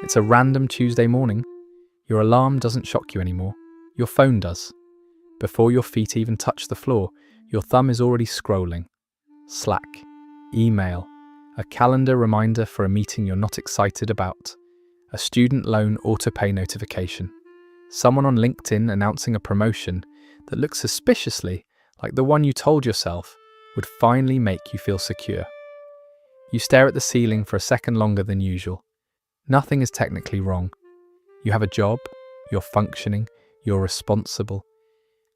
It's a random Tuesday morning. Your alarm doesn't shock you anymore. Your phone does. Before your feet even touch the floor, your thumb is already scrolling. Slack, email, a calendar reminder for a meeting you're not excited about, a student loan autopay notification, someone on LinkedIn announcing a promotion that looks suspiciously like the one you told yourself would finally make you feel secure. You stare at the ceiling for a second longer than usual. Nothing is technically wrong. You have a job, you're functioning, you're responsible,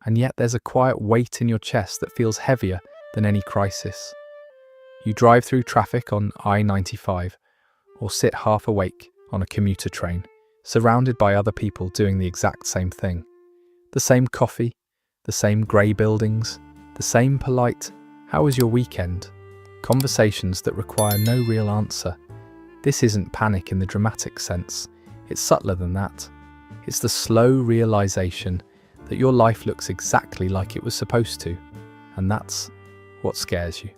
and yet there's a quiet weight in your chest that feels heavier than any crisis. You drive through traffic on I-95 or sit half awake on a commuter train, surrounded by other people doing the exact same thing. The same coffee, the same grey buildings, the same polite, "How was your weekend?" Conversations that require no real answer. This isn't panic in the dramatic sense. It's subtler than that. It's the slow realization that your life looks exactly like it was supposed to. And that's what scares you.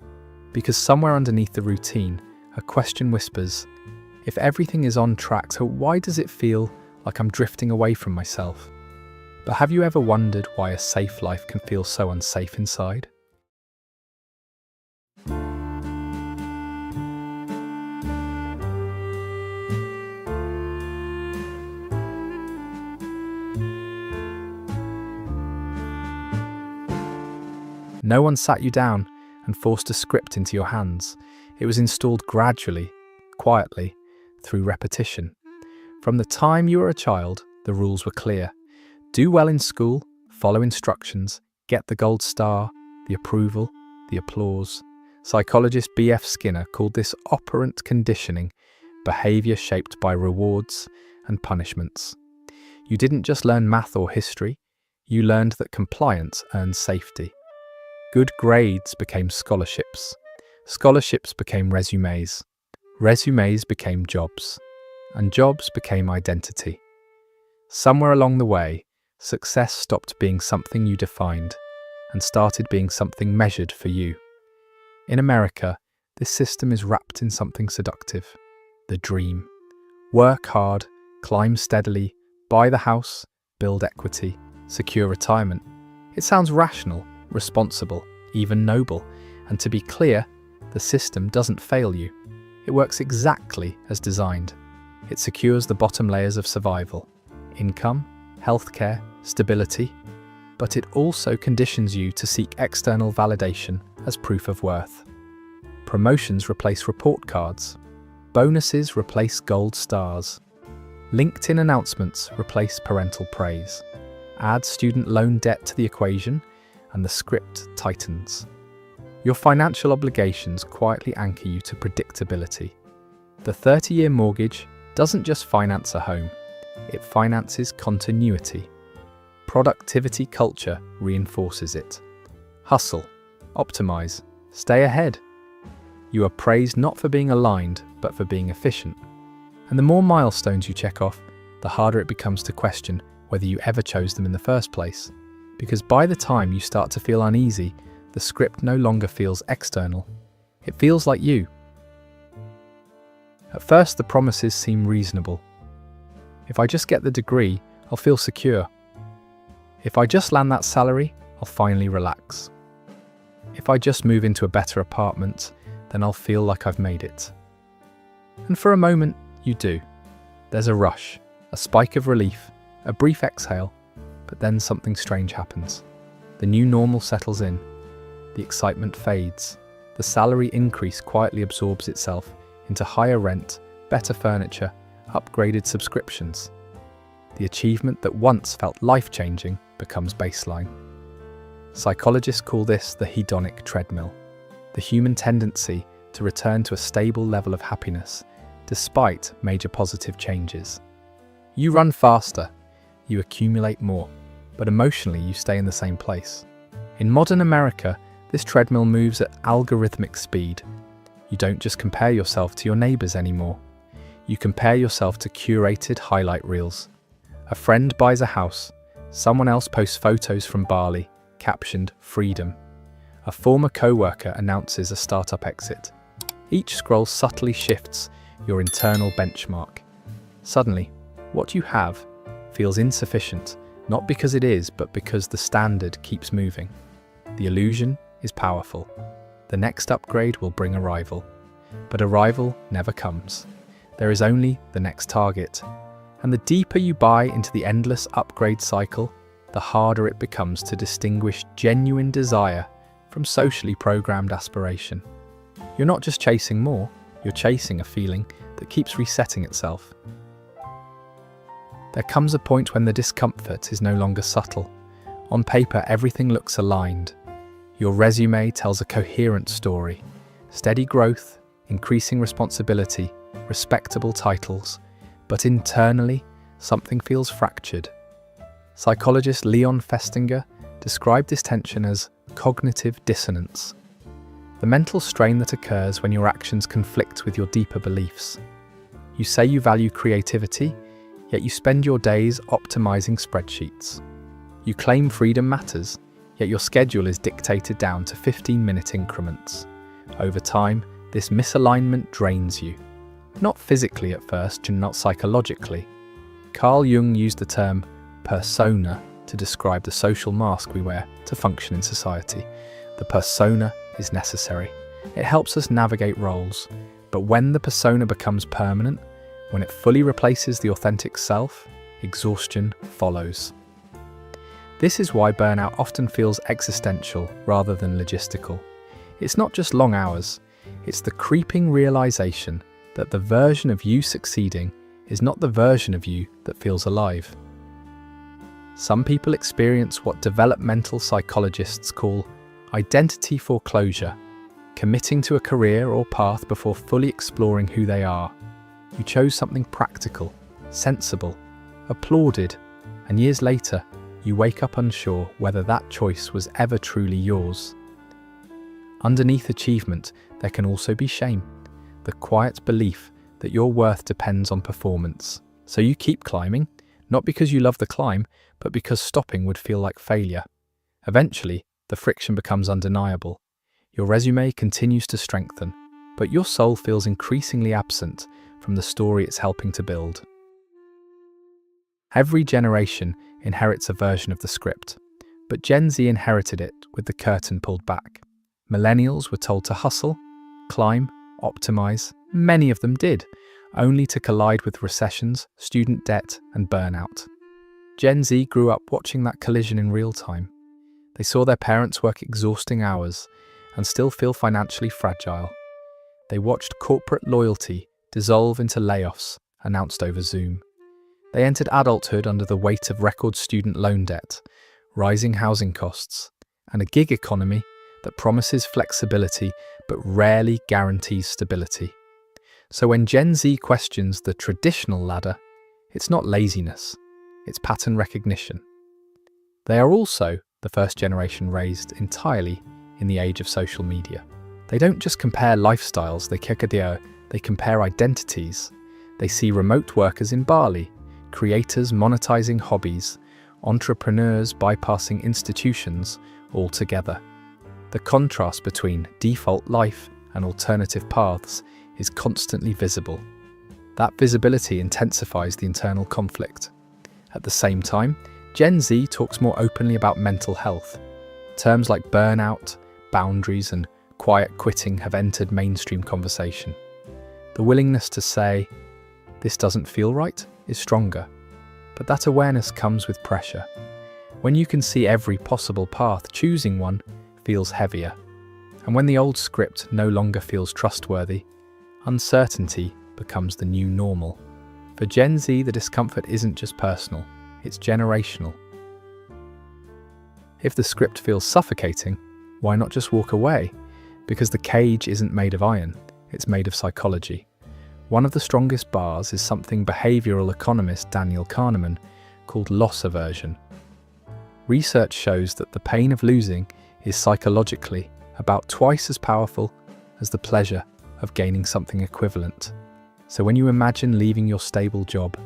Because somewhere underneath the routine, a question whispers, if everything is on track, so why does it feel like I'm drifting away from myself? But have you ever wondered why a safe life can feel so unsafe inside? No one sat you down and forced a script into your hands. It was installed gradually, quietly, through repetition. From the time you were a child, the rules were clear. Do well in school, follow instructions, get the gold star, the approval, the applause. Psychologist B.F. Skinner called this operant conditioning, behaviour shaped by rewards and punishments. You didn't just learn math or history, you learned that compliance earns safety. Good grades became scholarships. Scholarships became resumes. Resumes became jobs. And jobs became identity. Somewhere along the way, success stopped being something you defined and started being something measured for you. In America, this system is wrapped in something seductive: the dream. Work hard, climb steadily, buy the house, build equity, secure retirement. It sounds rational, responsible, even noble, and to be clear, the system doesn't fail you. It works exactly as designed. It secures the bottom layers of survival: income, healthcare, stability, but it also conditions you to seek external validation as proof of worth. Promotions replace report cards. Bonuses replace gold stars. LinkedIn announcements replace parental praise. Add student loan debt to the equation, and the script tightens. Your financial obligations quietly anchor you to predictability. The 30-year mortgage doesn't just finance a home, it finances continuity. Productivity culture reinforces it. Hustle, optimize, stay ahead. You are praised not for being aligned, but for being efficient. And the more milestones you check off, the harder it becomes to question whether you ever chose them in the first place. Because by the time you start to feel uneasy, the script no longer feels external. It feels like you. At first, the promises seem reasonable. If I just get the degree, I'll feel secure. If I just land that salary, I'll finally relax. If I just move into a better apartment, then I'll feel like I've made it. And for a moment, you do. There's a rush, a spike of relief, a brief exhale, but then something strange happens. The new normal settles in. The excitement fades. The salary increase quietly absorbs itself into higher rent, better furniture, upgraded subscriptions. The achievement that once felt life-changing becomes baseline. Psychologists call this the hedonic treadmill, the human tendency to return to a stable level of happiness despite major positive changes. You run faster, you accumulate more, but emotionally you stay in the same place. In modern America, this treadmill moves at algorithmic speed. You don't just compare yourself to your neighbours anymore. You compare yourself to curated highlight reels. A friend buys a house, someone else posts photos from Bali, captioned "Freedom." A former co-worker announces a startup exit. Each scroll subtly shifts your internal benchmark. Suddenly, what you have feels insufficient, not because it is, but because the standard keeps moving. The illusion is powerful. The next upgrade will bring arrival. But arrival never comes. There is only the next target. And the deeper you buy into the endless upgrade cycle, the harder it becomes to distinguish genuine desire from socially programmed aspiration. You're not just chasing more, you're chasing a feeling that keeps resetting itself. There comes a point when the discomfort is no longer subtle. On paper, everything looks aligned. Your resume tells a coherent story. Steady growth, increasing responsibility, respectable titles. But internally, something feels fractured. Psychologist Leon Festinger described this tension as cognitive dissonance. The mental strain that occurs when your actions conflict with your deeper beliefs. You say you value creativity, yet you spend your days optimizing spreadsheets. You claim freedom matters, yet your schedule is dictated down to 15-minute increments. Over time, this misalignment drains you. Not physically at first, and not psychologically. Carl Jung used the term persona to describe the social mask we wear to function in society. The persona is necessary. It helps us navigate roles. But when the persona becomes permanent, when it fully replaces the authentic self, exhaustion follows. This is why burnout often feels existential rather than logistical. It's not just long hours, it's the creeping realization that the version of you succeeding is not the version of you that feels alive. Some people experience what developmental psychologists call identity foreclosure, committing to a career or path before fully exploring who they are. You chose something practical, sensible, applauded, and years later, you wake up unsure whether that choice was ever truly yours. Underneath achievement, there can also be shame, the quiet belief that your worth depends on performance. So you keep climbing, not because you love the climb, but because stopping would feel like failure. Eventually, the friction becomes undeniable. Your resume continues to strengthen, but your soul feels increasingly absent from the story it's helping to build. Every generation inherits a version of the script, but Gen Z inherited it with the curtain pulled back. Millennials were told to hustle, climb, optimize. Many of them did, only to collide with recessions, student debt, and burnout. Gen Z grew up watching that collision in real time. They saw their parents work exhausting hours and still feel financially fragile. They watched corporate loyalty dissolve into layoffs announced over Zoom. They entered adulthood under the weight of record student loan debt, rising housing costs, and a gig economy that promises flexibility but rarely guarantees stability. So when Gen Z questions the traditional ladder, it's not laziness, it's pattern recognition. They are also the first generation raised entirely in the age of social media. They don't just compare lifestyles, they compare identities. They see remote workers in Bali, creators monetizing hobbies, entrepreneurs bypassing institutions all together. The contrast between default life and alternative paths is constantly visible. That visibility intensifies the internal conflict. At the same time, Gen Z talks more openly about mental health. Terms like burnout, boundaries, and quiet quitting have entered mainstream conversation. The willingness to say, "This doesn't feel right," is stronger. But that awareness comes with pressure. When you can see every possible path, choosing one feels heavier. And when the old script no longer feels trustworthy, uncertainty becomes the new normal. For Gen Z, the discomfort isn't just personal, it's generational. If the script feels suffocating, why not just walk away? Because the cage isn't made of iron, it's made of psychology. One of the strongest bars is something behavioral economist Daniel Kahneman called loss aversion. Research shows that the pain of losing is psychologically about twice as powerful as the pleasure of gaining something equivalent. So when you imagine leaving your stable job,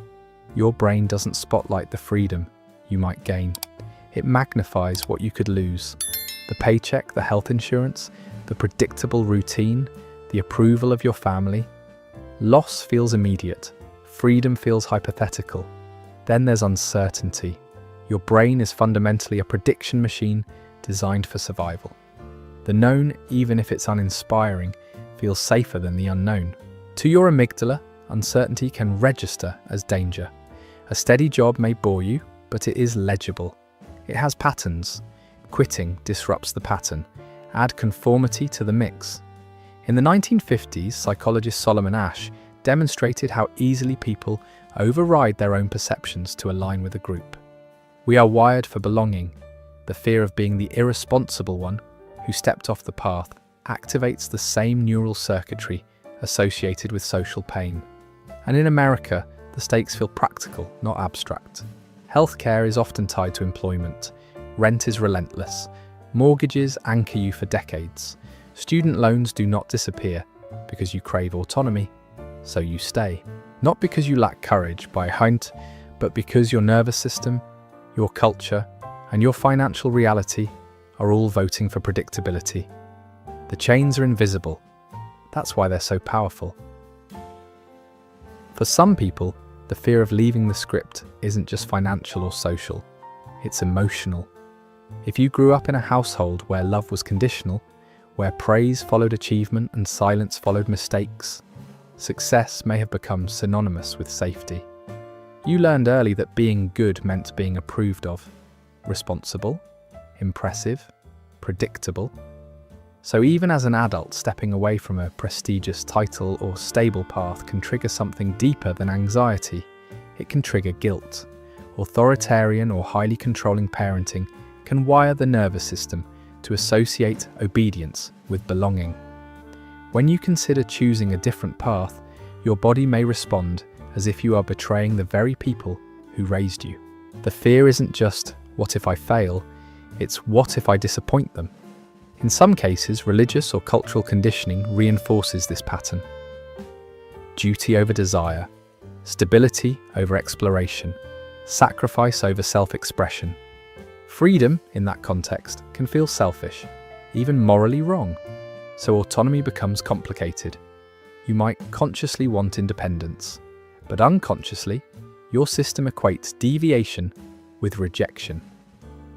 your brain doesn't spotlight the freedom you might gain. It magnifies what you could lose. The paycheck, the health insurance, the predictable routine, the approval of your family. Loss feels immediate. freedom feels hypothetical. Then there's uncertainty. Your brain is fundamentally a prediction machine designed for survival. The known, even if it's uninspiring, feels safer than the unknown. To your amygdala, uncertainty can register as danger. A steady job may bore you, but it is legible. It has patterns. Quitting disrupts the pattern. Add conformity to the mix. In the 1950s, psychologist Solomon Asch demonstrated how easily people override their own perceptions to align with a group. We are wired for belonging. The fear of being the irresponsible one who stepped off the path activates the same neural circuitry associated with social pain. And in America, the stakes feel practical, not abstract. Healthcare is often tied to employment. Rent is relentless. Mortgages anchor you for decades. Student loans do not disappear because you crave autonomy, so you stay. Not because you lack courage, by hunt, but because your nervous system, your culture, and your financial reality are all voting for predictability. The chains are invisible. That's why they're so powerful. For some people, the fear of leaving the script isn't just financial or social, it's emotional. If you grew up in a household where love was conditional, where praise followed achievement and silence followed mistakes, success may have become synonymous with safety. You learned early that being good meant being approved of, responsible, impressive, predictable. So even as an adult, stepping away from a prestigious title or stable path can trigger something deeper than anxiety. It can trigger guilt. Authoritarian or highly controlling parenting can wire the nervous system to associate obedience with belonging. When you consider choosing a different path, your body may respond as if you are betraying the very people who raised you. The fear isn't just, what if I fail? It's, what if I disappoint them? In some cases, religious or cultural conditioning reinforces this pattern. Duty over desire, stability over exploration, sacrifice over self-expression. Freedom, in that context, can feel selfish, even morally wrong. So autonomy becomes complicated. You might consciously want independence, but unconsciously, your system equates deviation with rejection.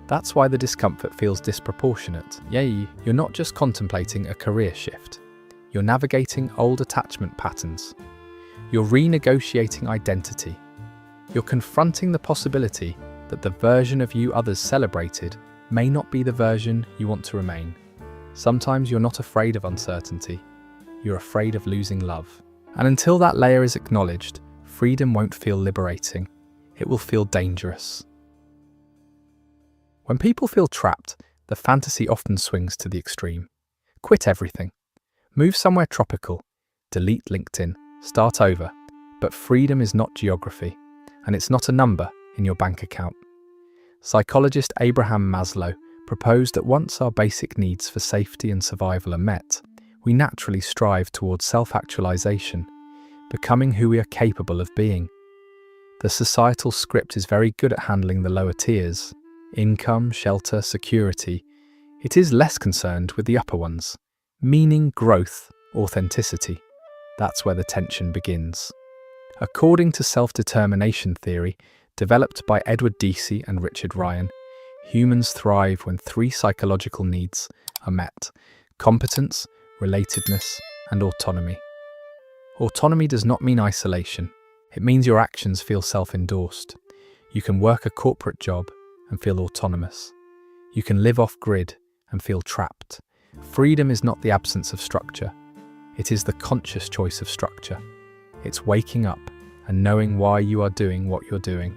That's why the discomfort feels disproportionate. Yay, you're not just contemplating a career shift. You're navigating old attachment patterns. You're renegotiating identity. You're confronting the possibility that the version of you others celebrated may not be the version you want to remain. Sometimes you're not afraid of uncertainty. You're afraid of losing love. And until that layer is acknowledged, freedom won't feel liberating. It will feel dangerous. When people feel trapped, the fantasy often swings to the extreme. Quit everything. Move somewhere tropical. Delete LinkedIn. Start over. But freedom is not geography, and it's not a number in your bank account. Psychologist Abraham Maslow proposed that once our basic needs for safety and survival are met, we naturally strive towards self-actualization, becoming who we are capable of being. The societal script is very good at handling the lower tiers. Income, shelter, security. It is less concerned with the upper ones. Meaning, growth, authenticity. That's where the tension begins. According to self-determination theory, developed by Edward Deci and Richard Ryan, humans thrive when three psychological needs are met: competence, relatedness, and autonomy. Autonomy does not mean isolation. It means your actions feel self-endorsed. You can work a corporate job and feel autonomous. You can live off-grid and feel trapped. Freedom is not the absence of structure. It is the conscious choice of structure. It's waking up and knowing why you are doing what you're doing.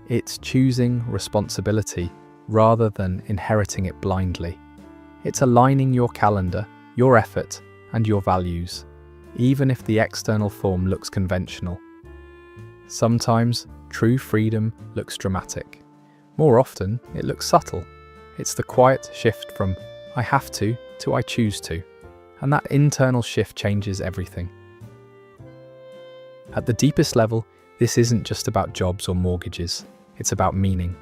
It's choosing responsibility rather than inheriting it blindly. It's aligning your calendar, your effort, and your values, even if the external form looks conventional. Sometimes true freedom looks dramatic. More often, it looks subtle. It's the quiet shift from "I have to" "I choose to." And that internal shift changes everything. At the deepest level, this isn't just about jobs or mortgages. It's about meaning.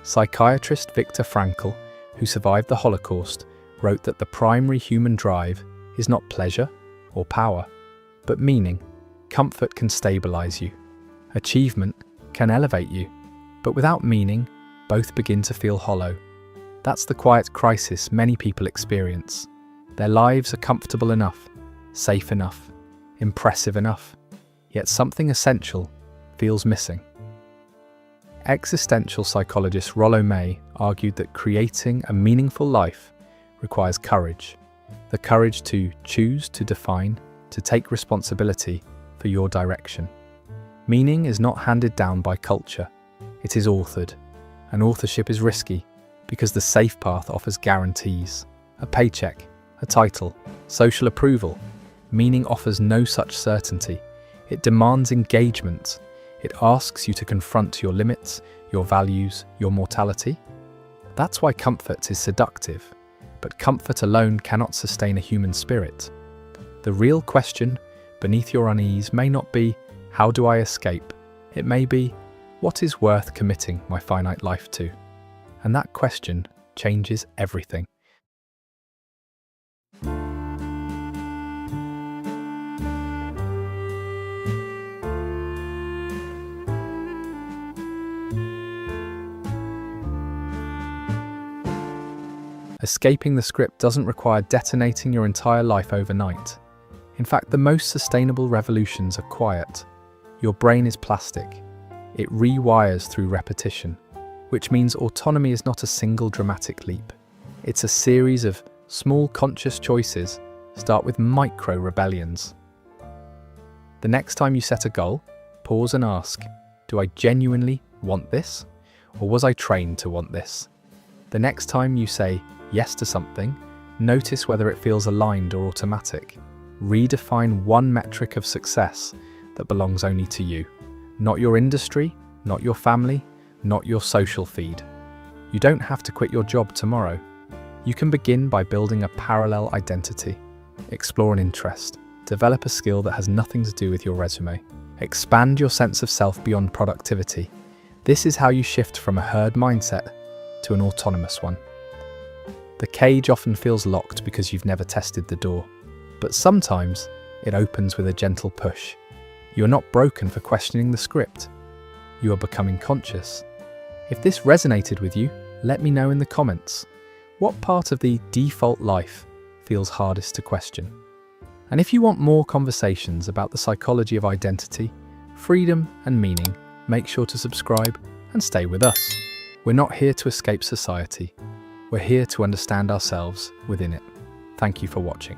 Psychiatrist Viktor Frankl, who survived the Holocaust, wrote that the primary human drive is not pleasure or power, but meaning. Comfort can stabilize you. Achievement can elevate you. But without meaning, both begin to feel hollow. That's the quiet crisis many people experience. Their lives are comfortable enough, safe enough, impressive enough, yet something essential feels missing. Existential psychologist Rollo May argued that creating a meaningful life requires courage. The courage to choose, to define, to take responsibility for your direction. Meaning is not handed down by culture. It is authored. And authorship is risky because the safe path offers guarantees. A paycheck, a title, social approval. Meaning offers no such certainty. It demands engagement. It asks you to confront your limits, your values, your mortality. That's why comfort is seductive. But comfort alone cannot sustain a human spirit. The real question beneath your unease may not be, how do I escape? It may be, what is worth committing my finite life to? And that question changes everything. Escaping the script doesn't require detonating your entire life overnight. In fact, the most sustainable revolutions are quiet. Your brain is plastic. It rewires through repetition, which means autonomy is not a single dramatic leap. It's a series of small conscious choices. Start with micro rebellions. The next time you set a goal, pause and ask, do I genuinely want this? Or was I trained to want this? The next time you say yes to something, notice whether it feels aligned or automatic. Redefine one metric of success that belongs only to you. Not your industry, not your family, not your social feed. You don't have to quit your job tomorrow. You can begin by building a parallel identity. Explore an interest. Develop a skill that has nothing to do with your resume. Expand your sense of self beyond productivity. This is how you shift from a herd mindset to an autonomous one. The cage often feels locked because you've never tested the door, but sometimes it opens with a gentle push. You are not broken for questioning the script. You are becoming conscious. If this resonated with you, let me know in the comments. What part of the default life feels hardest to question? And if you want more conversations about the psychology of identity, freedom and meaning, make sure to subscribe and stay with us. We're not here to escape society. We're here to understand ourselves within it. Thank you for watching.